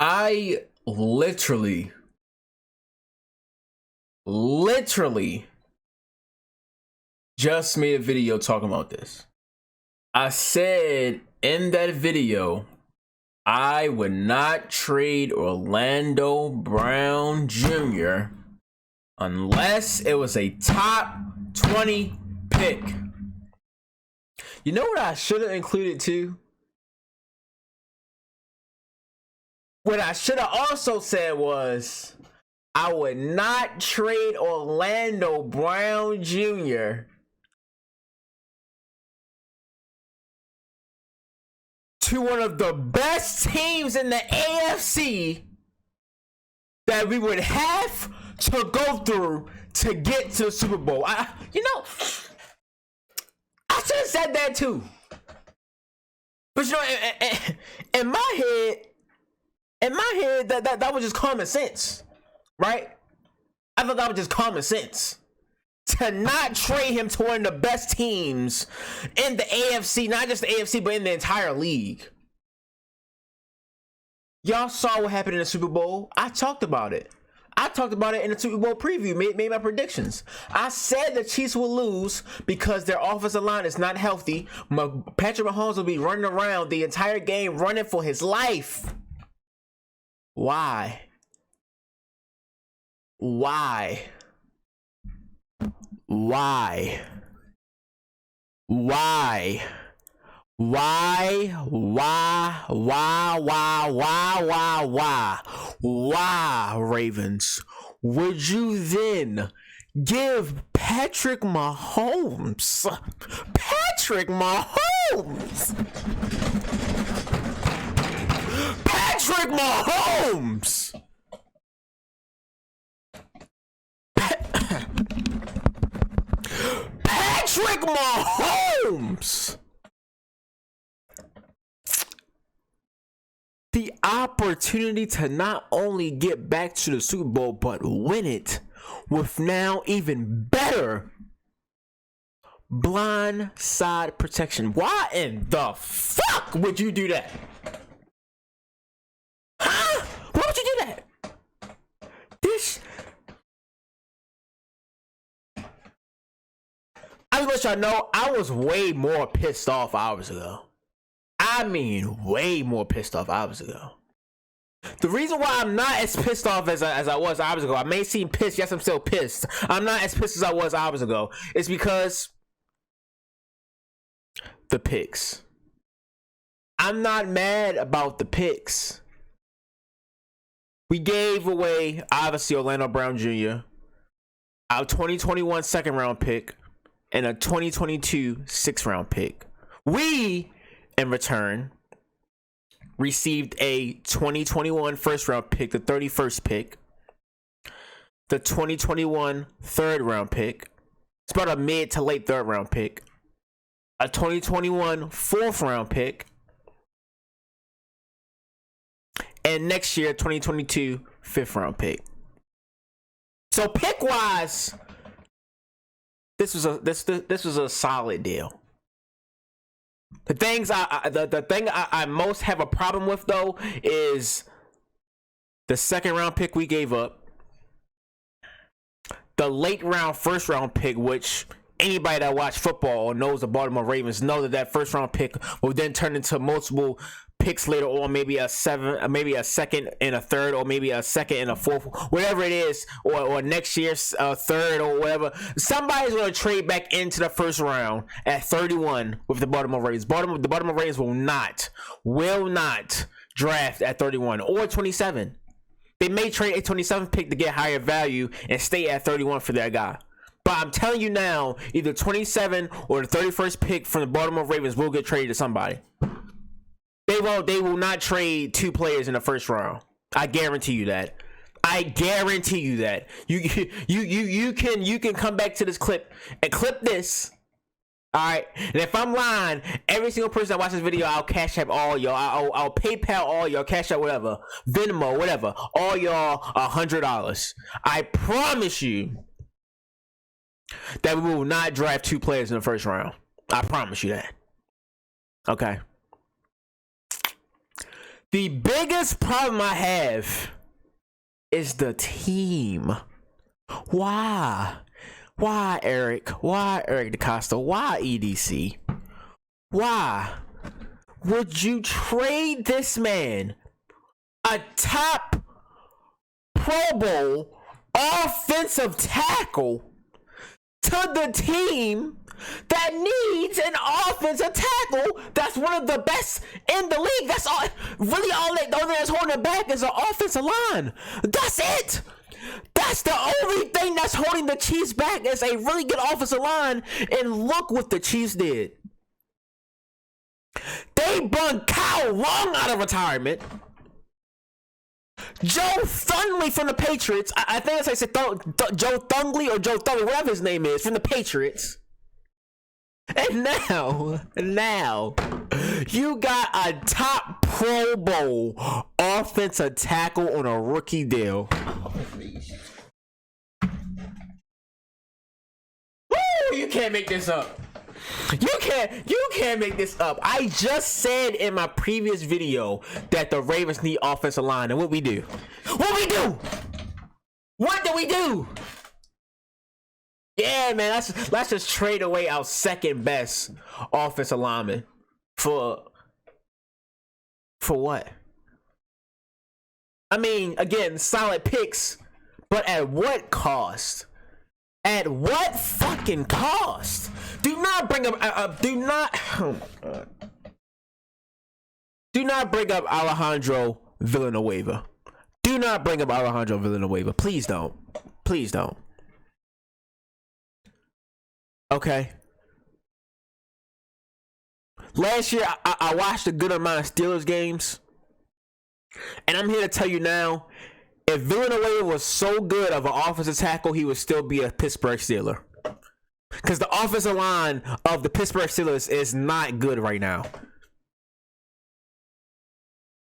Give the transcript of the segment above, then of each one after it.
I literally just made a video talking about this. I said in that video, I would not trade Orlando Brown Jr. unless it was a top 20 pick. You know what I should have included too? What I should have also said was, I would not trade Orlando Brown Jr. to one of the best teams in the AFC that we would have to go through to get to the Super Bowl. I should have said that too. But you know, in my head, that was just common sense, right? I thought that was just common sense. To not trade him to one of the best teams in the AFC, not just the AFC, but in the entire league. Y'all saw what happened in the Super Bowl. I talked about it. I talked about it in the Super Bowl preview, made my predictions. I said the Chiefs will lose because their offensive line is not healthy. Patrick Mahomes will be running around the entire game, running for his life. Why? Why? Why? Why? Why? Why? Why? Why? Why? Why? Why, Ravens, would you then give Patrick Mahomes Patrick Mahomes Patrick Mahomes the opportunity to not only get back to the Super Bowl, but win it with now even better blind side protection. Why in the fuck would you do that? Huh? Why would you do that? I let y'all know I was way more pissed off hours ago. I mean, way more pissed off hours ago. The reason why I'm not as pissed off as I was hours ago, I may seem pissed, yes, I'm still pissed. I'm not as pissed as I was hours ago. It's because the picks. I'm not mad about the picks. We gave away, obviously, Orlando Brown Jr., our 2021 second round pick, and a 2022 6th round pick. We, in return, received a 2021 first round pick, the 31st pick, the 2021 third round pick, it's about a mid to late third round pick, a 2021 fourth round pick, and next year 2022 fifth round pick. So pick wise, this was a solid deal. The thing I most have a problem with though is the second round pick we gave up, the late round first round pick, which anybody that watch football or knows the Baltimore Ravens know that first round pick will then turn into multiple picks later on, maybe a second and a third, or maybe a second and a fourth, whatever it is, or next year's third or whatever. Somebody's going to trade back into the first round at 31 with the Baltimore Ravens. The Baltimore Ravens will not draft at 31 or 27. They may trade a 27th pick to get higher value and stay at 31 for that guy. But I'm telling you now, either 27 or the 31st pick from the Baltimore Ravens will get traded to somebody. They will not trade two players in the first round. I guarantee you that. I guarantee you that. You can come back to this clip and clip this. All right, and if I'm lying, every single person that watches this video, I'll cash app all y'all. I'll PayPal all y'all, cash app whatever, Venmo whatever, all y'all $100. I promise you that we will not draft two players in the first round. I promise you that. Okay. The biggest problem I have is the team. Why? Why, Eric? Why, Eric DeCosta? Why, EDC? Why would you trade this man, a top Pro Bowl offensive tackle, to the team that needs an offensive tackle that's one of the best in the league? That's all. Really, all that's holding it back is an offensive line. That's it. That's the only thing that's holding the Chiefs back, is a really good offensive line. And look what the Chiefs did. They brought Kyle Long out of retirement. Joe Thungley from the Patriots. I think that's how I said Joe Thungley or Joe Thungley, whatever his name is, from the Patriots. And now, you got a top Pro Bowl offensive tackle on a rookie deal. Woo! You can't make this up. You can't make this up. I just said in my previous video that the Ravens need offensive line, and what we do? What do we do? Yeah, man, let's just trade away our second best offensive lineman for what? I mean, again, solid picks, but at what cost? At what fucking cost? Do not bring up do not bring up Alejandro Villanueva. Do not bring up Alejandro Villanueva. Please don't. Please don't. Okay. Last year, I watched a good amount of Steelers games, and I'm here to tell you now, if Villanueva was so good of an offensive tackle, he would still be a Pittsburgh Steeler. Because the offensive line of the Pittsburgh Steelers is not good right now.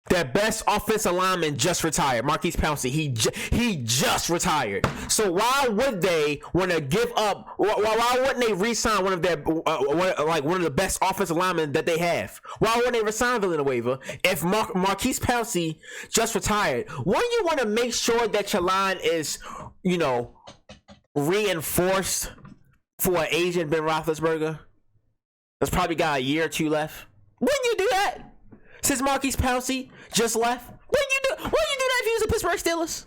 Their best offensive lineman just retired, Marquise Pouncey. He just retired. So why would they want to give up? Why wouldn't they re-sign one of their one of the best offensive linemen that they have? Why wouldn't they re-sign Villanueva if Marquise Pouncey just retired? Wouldn't you want to make sure that your line is, reinforced for an agent Ben Roethlisberger that's probably got a year or two left? Wouldn't you do that? Since Marquise Pouncey just left, wouldn't you do that if you was the Pittsburgh Steelers?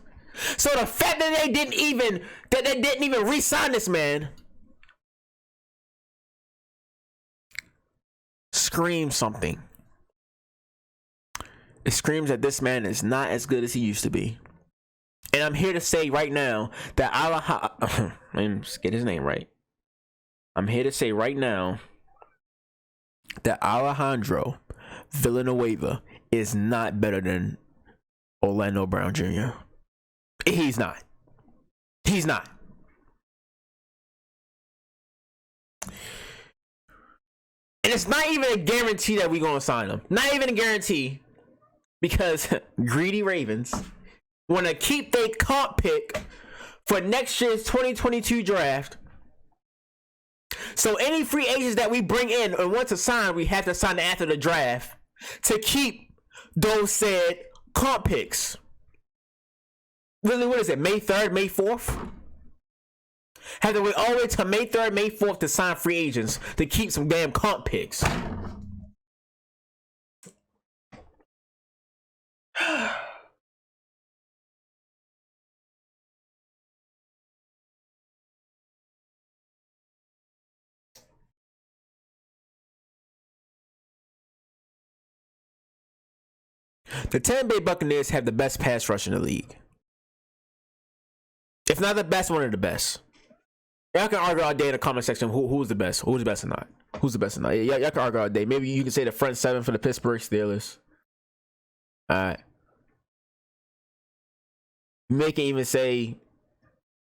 So the fact that they didn't even re-sign this man screams something. It screams that this man is not as good as he used to be. And I'm here to say right now that let me just get his name right. I'm here to say right now that Alejandro Villanueva is not better than Orlando Brown Jr. He's not. He's not. And it's not even a guarantee that we're going to sign him. Not even a guarantee. Because greedy Ravens want to keep their comp pick for next year's 2022 draft. So any free agents that we bring in and want to sign, we have to sign after the draft to keep those said comp picks. Really, what is it? May 3rd, May 4th? Had to wait all the way to May 3rd, May 4th to sign free agents to keep some damn comp picks. The Tampa Bay Buccaneers have the best pass rush in the league. If not the best, one of the best. Y'all can argue all day in the comment section who's the best. Who's the best or not. Who's the best or not. Y'all can argue all day. Maybe you can say the front seven for the Pittsburgh Steelers. Alright. You can even say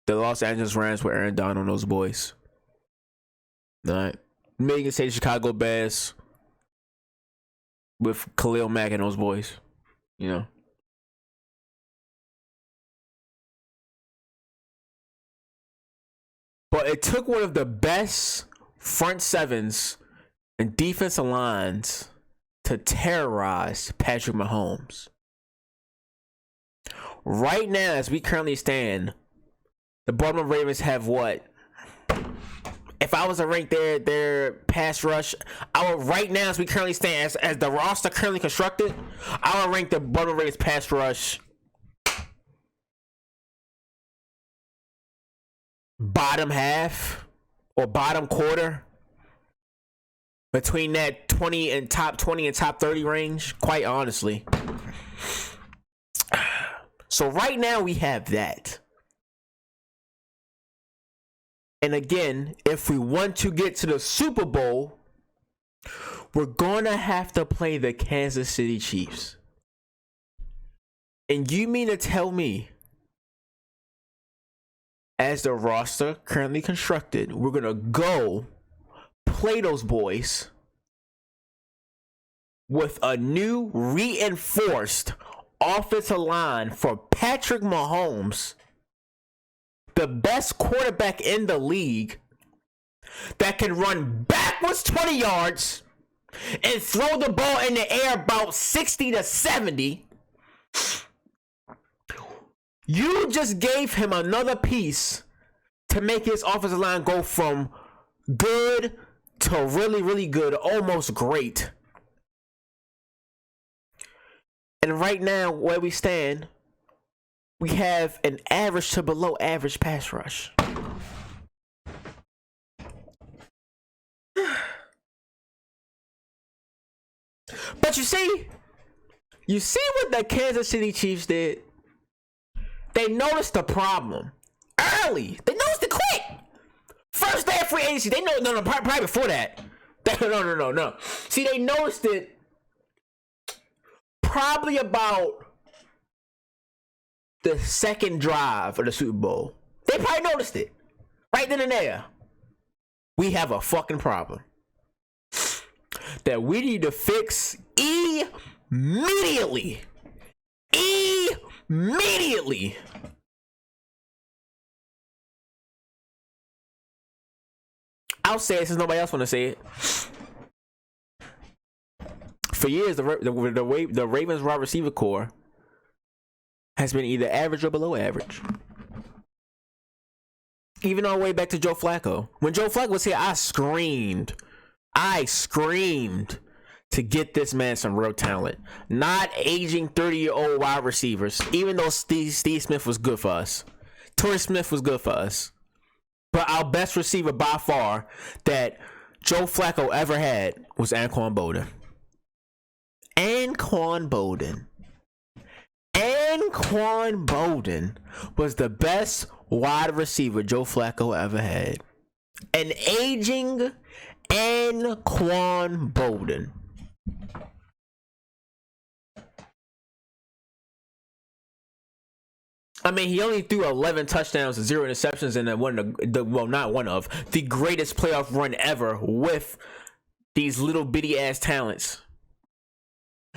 the Los Angeles Rams with Aaron Donald and those boys. Alright. Maybe you can say the Chicago Bears with Khalil Mack and those boys. You know. But it took one of the best front sevens and defensive lines to terrorize Patrick Mahomes. Right now, as we currently stand, the Baltimore Ravens have what? If I was to rank their pass rush, I would right now, as we currently stand, as the roster currently constructed, I would rank the Baltimore Ravens pass rush bottom half or bottom quarter, between that 20 and top 20 and top 30 range, quite honestly. So right now we have that. And again, if we want to get to the Super Bowl, we're gonna have to play the Kansas City Chiefs. And you mean to tell me, as the roster currently constructed, we're gonna go play those boys with a new reinforced offensive line for Patrick Mahomes, the best quarterback in the league, that can run backwards 20 yards and throw the ball in the air about 60 to 70. You just gave him another piece to make his offensive line go from good to really, really good, almost great. And right now, where we stand, we have an average to below average pass rush. But you see what the Kansas City Chiefs did? They noticed the problem early. They noticed it quick. First day of free agency, they know. No, probably before that. No. See, they noticed it probably about the second drive of the Super Bowl. They probably noticed it right then and there. We have a fucking problem that we need to fix immediately. Immediately. I'll say it since nobody else want to say it. For years, the Ravens wide receiver core has been either average or below average. Even all the way back to Joe Flacco. When Joe Flacco was here, I screamed to get this man some real talent. Not aging 30-year-old wide receivers. Even though Steve Smith was good for us. Torrey Smith was good for us. But our best receiver by far that Joe Flacco ever had was Anquan Boldin. Anquan Boldin was the best wide receiver Joe Flacco ever had. An aging Anquan Boldin. I mean, he only threw 11 touchdowns and 0 interceptions in not one of the greatest playoff run ever with these little bitty ass talents.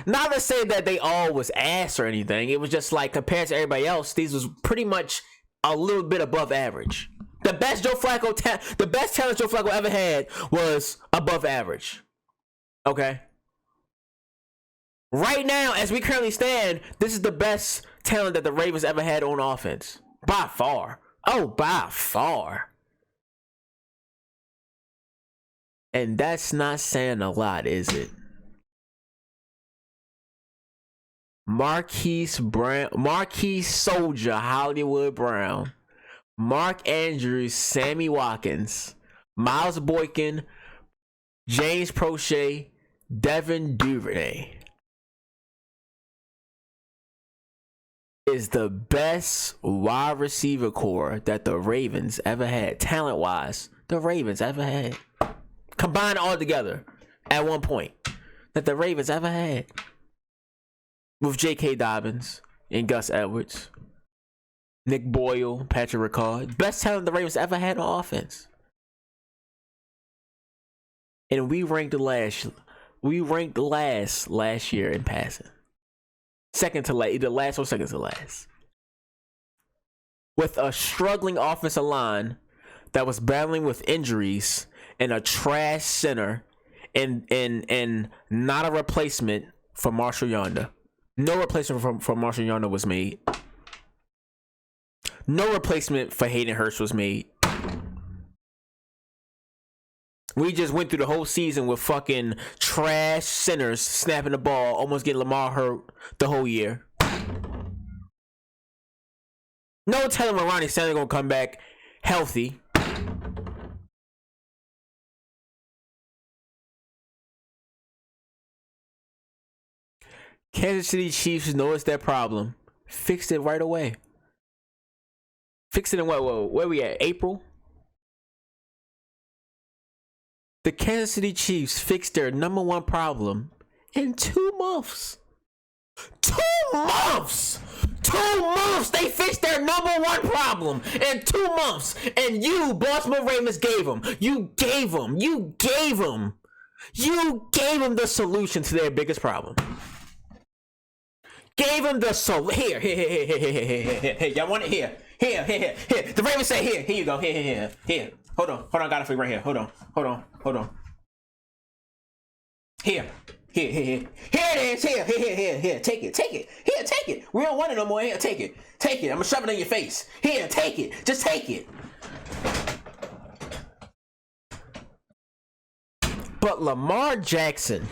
Not to say that they all was ass or anything. It was just like, compared to everybody else, these was pretty much a little bit above average. The best talent Joe Flacco ever had was above average. Okay. Right now, as we currently stand, this is the best talent that the Ravens ever had on offense. By far. Oh, by far. And that's not saying a lot, is it? Marquise Brown, Marquise Soldier, Hollywood Brown, Mark Andrews, Sammy Watkins, Miles Boykin, James Prochet, Devin Duvernay is the best wide receiver core that the Ravens ever had, talent-wise. The Ravens ever had, combined all together at one point, that the Ravens ever had, with J.K. Dobbins and Gus Edwards, Nick Boyle, Patrick Ricard, best talent the Ravens ever had on offense. And we ranked last year in passing, second to last, either last or second to last, with a struggling offensive line that was battling with injuries and a trash center, and not a replacement for Marshall Yonder. No replacement for Marshall Yonder was made. No replacement for Hayden Hurst was made. We just went through the whole season with fucking trash centers snapping the ball, almost getting Lamar hurt the whole year. No telling when Ronnie Stanley gonna come back healthy. Kansas City Chiefs noticed that problem, fixed it right away. Fixed it in what? Where we at? April? The Kansas City Chiefs fixed their number one problem in 2 months. 2 months! 2 months! They fixed their number one problem in 2 months. And you, Baltimore Ravens, gave them the solution to their biggest problem. Gave them the here. Y'all want it? Here. The Ravens say here you go. Here. Hold on, got it for you right here. Hold on. Here it is. Here. Take it. Here, take it. We don't want it no more. Here, take it. I'm gonna shove it in your face. Here, take it. Just take it. But Lamar Jackson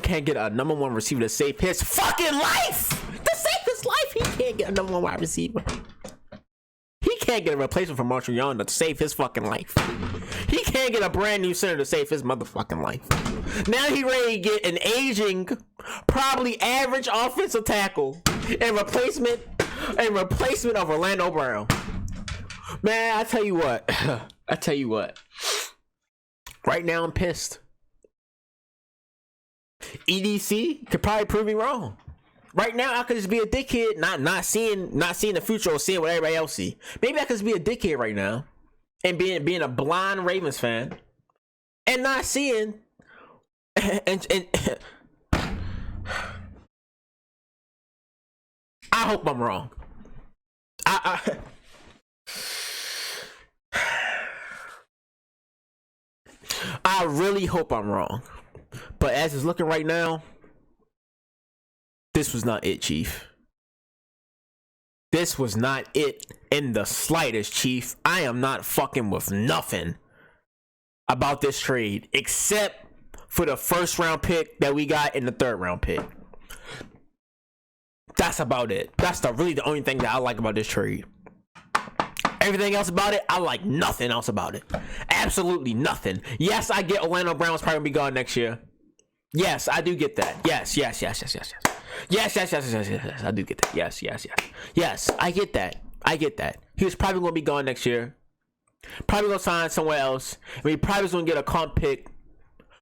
can't get a number one receiver to save his fucking life. To save his life, he can't get a number one wide receiver. He can't get a replacement for Marshall Yonder to save his fucking life. He can't get a brand new center to save his motherfucking life. Now he ready to get an aging, probably average offensive tackle and replacement of Orlando Brown. Man, I tell you what. Right now I'm pissed. EDC could probably prove me wrong. Right now I could just be a dickhead, not seeing the future or seeing what everybody else see. Maybe I could just be a dickhead right now and being a blind Ravens fan and not seeing and I hope I'm wrong. I really hope I'm wrong. But as it's looking right now, this was not it, Chief. This was not it in the slightest, Chief. I am not fucking with nothing about this trade except for the first round pick that we got in the third round pick. That's about it. That's really the only thing that I like about this trade. Everything else about it, I like nothing else about it. Absolutely nothing. Yes, I get Orlando Brown's probably gonna be gone next year. Yes, I do get that. Yes. Yes, I do get that. Yes, I get that. He was probably gonna be gone next year. Probably gonna sign somewhere else. I mean, probably gonna get a comp pick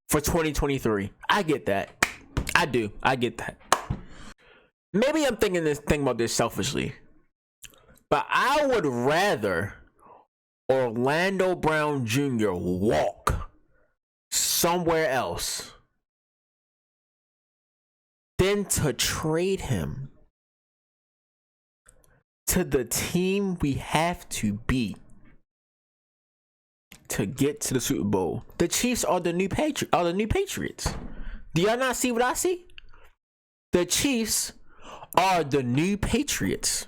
for 2023. I get that. I do. I get that. Maybe I'm thinking about this selfishly, but I would rather Orlando Brown Jr. walk somewhere else than to trade him to the team we have to beat to get to the Super Bowl. The Chiefs are the new Patriots. Do y'all not see what I see? The Chiefs are the new Patriots.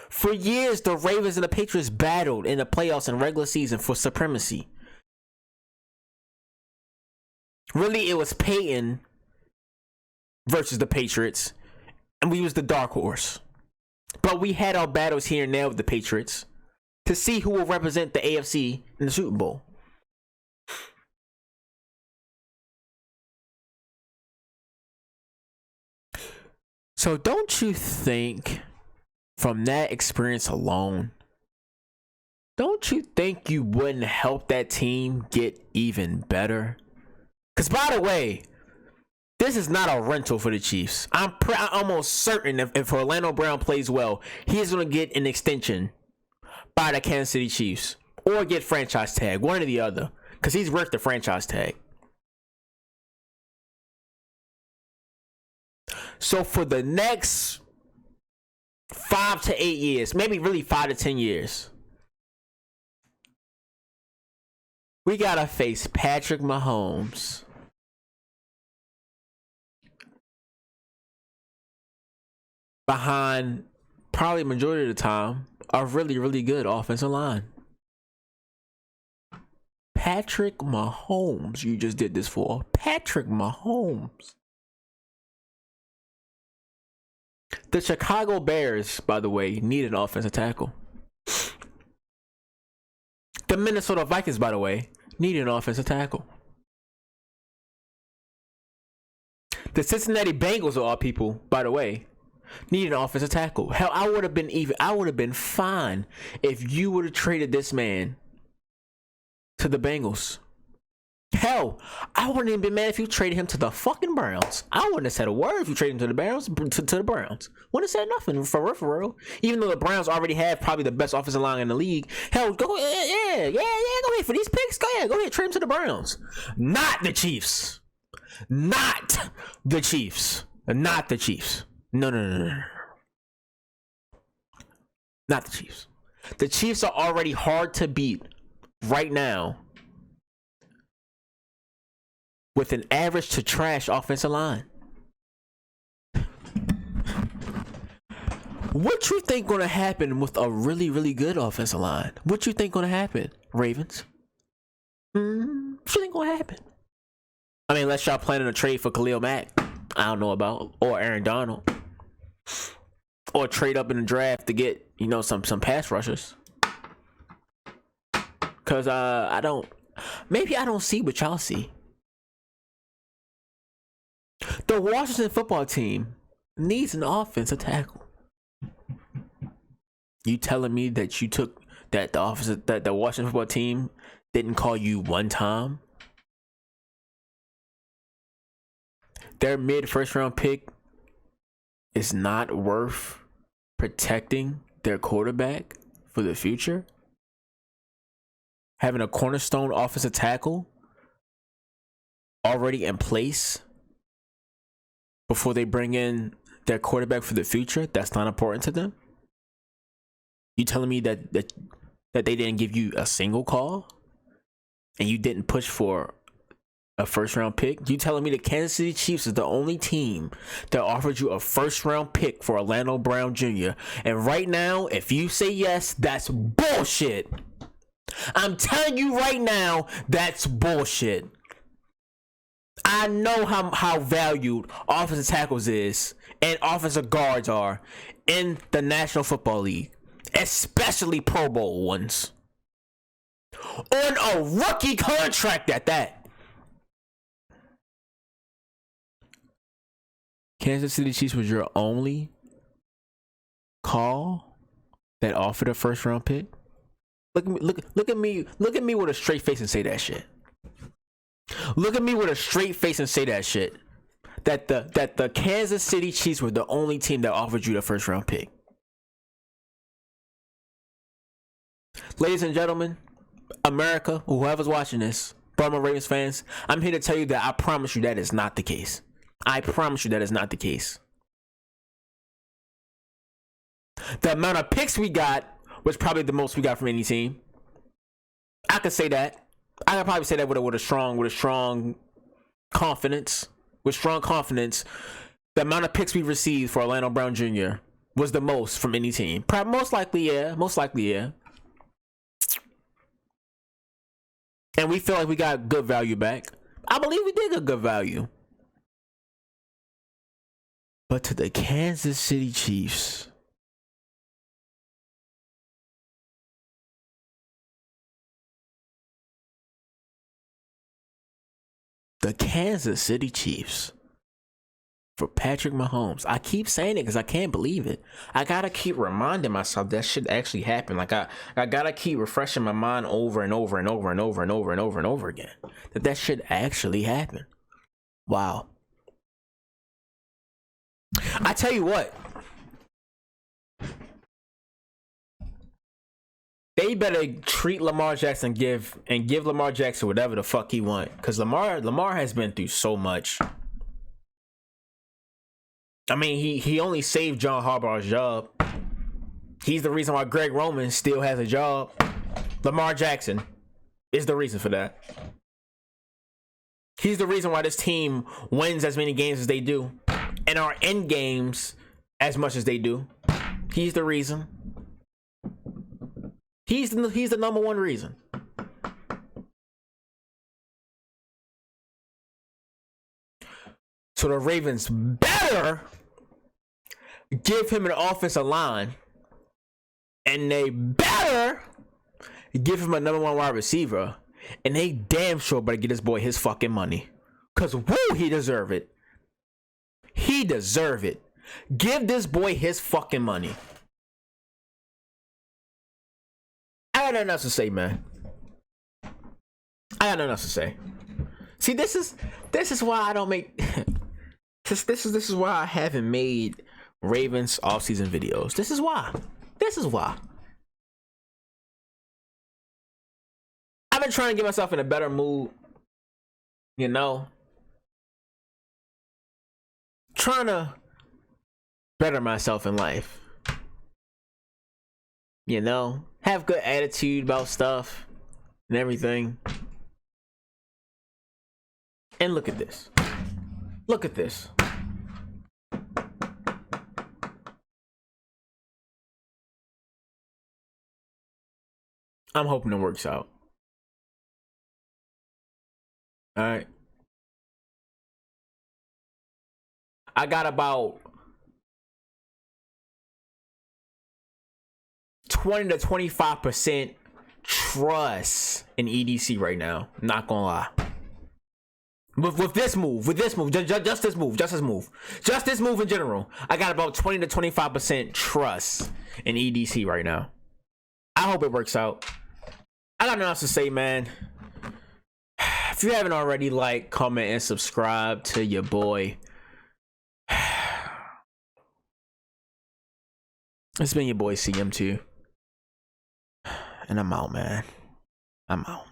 For years, the Ravens and the Patriots battled in the playoffs and regular season for supremacy. Really, it was Peyton versus the Patriots, and we was the dark horse. But we had our battles here and there with the Patriots to see who will represent the AFC in the Super Bowl. So don't you think, from that experience alone, don't you think you wouldn't help that team get even better? Because, by the way, this is not a rental for the Chiefs. I'm almost certain if Orlando Brown plays well, he's going to get an extension by the Kansas City Chiefs or get franchise tag, one or the other, because he's worth the franchise tag. So for the next 5 to 8 years, maybe really 5 to 10 years, we got to face Patrick Mahomes behind, probably majority of the time, a really, really good offensive line. Patrick Mahomes, you just did this for. Patrick Mahomes. The Chicago Bears, by the way, need an offensive tackle. The Minnesota Vikings, by the way, need an offensive tackle. The Cincinnati Bengals, of all people, by the way, need an offensive tackle. Hell, I would have been fine if you would have traded this man to the Bengals. Hell, I wouldn't even been mad if you traded him to the fucking Browns. I wouldn't have said a word if you traded him to the Browns. To the Browns, wouldn't have said nothing for real. Even though the Browns already have probably the best offensive line in the league. Hell, go Go ahead for these picks. Go ahead, trade him to the Browns, not the Chiefs. Not the Chiefs. Not the Chiefs. No. Not the Chiefs. The Chiefs are already hard to beat right now with an average to trash offensive line. What you think gonna happen with a really, really good offensive line? What you think gonna happen, Ravens? What you think gonna happen? I mean, unless y'all planning a trade for Khalil Mack, I don't know about, or Aaron Donald, or trade up in the draft to get, some pass rushers. Cause I don't see what y'all see. The Washington football team needs an offensive tackle. You telling me that the Washington football team didn't call you one time? Their mid-first round pick is not worth protecting their quarterback for the future? Having a cornerstone offensive tackle already in place before they bring in their quarterback for the future, that's not important to them? You telling me that they didn't give you a single call and you didn't push for a first round pick? You telling me the Kansas City Chiefs is the only team that offered you a first round pick for Orlando Brown Jr. And right now, if you say yes, that's bullshit. I'm telling you right now, that's bullshit. I know how valued offensive tackles is and offensive guards are in the National Football League, especially Pro Bowl ones, on a rookie contract at that. Kansas City Chiefs was your only call that offered a first round pick? Look at me with a straight face and say that shit. Look at me with a straight face and say that shit. That the Kansas City Chiefs were the only team that offered you the first round pick. Ladies and gentlemen, America, whoever's watching this, Baltimore Ravens fans, I'm here to tell you that I promise you that is not the case. I promise you that is not the case. The amount of picks we got was probably the most we got from any team. I could say that. I could probably say that with a strong confidence. With strong confidence, the amount of picks we received for Orlando Brown Jr. was the most from any team. Most likely, yeah. Most likely, yeah. And we feel like we got good value back. I believe we did get good value. But to the Kansas City Chiefs, the Kansas City Chiefs for Patrick Mahomes. I keep saying it because I can't believe it. I gotta keep reminding myself that shit actually happened. Like I gotta keep refreshing my mind over and over and over and over and over and over and over again that shit actually happened. Wow. I tell you what, they better treat Lamar Jackson, give Lamar Jackson whatever the fuck he want, because Lamar has been through so much. I mean, he only saved John Harbaugh's job. He's the reason why Greg Roman still has a job. Lamar Jackson is the reason for that. He's the reason why this team wins as many games as they do and are in games as much as they do. He's the reason. He's the number one reason. So the Ravens better give him an offensive line, and they better give him a number one wide receiver, and they damn sure better get this boy his fucking money. Cause woo, he deserve it. He deserve it. Give this boy his fucking money. I got nothing else to say, man. I got nothing else to say. See, this is why I don't make this is why I haven't made Ravens offseason videos. This is why. I've been trying to get myself in a better mood, you know, trying to better myself in life, you know, have good attitude about stuff and everything. And look at this. I'm hoping it works out. All right. I got about 20 to 25% trust in EDC right now. I'm not gonna lie. With this move, just this move in general, I got about 20 to 25% trust in EDC right now. I hope it works out. I got nothing else to say, man. If you haven't already, like, comment, and subscribe to your boy. It's been your boy CM2. And I'm out, man. I'm out.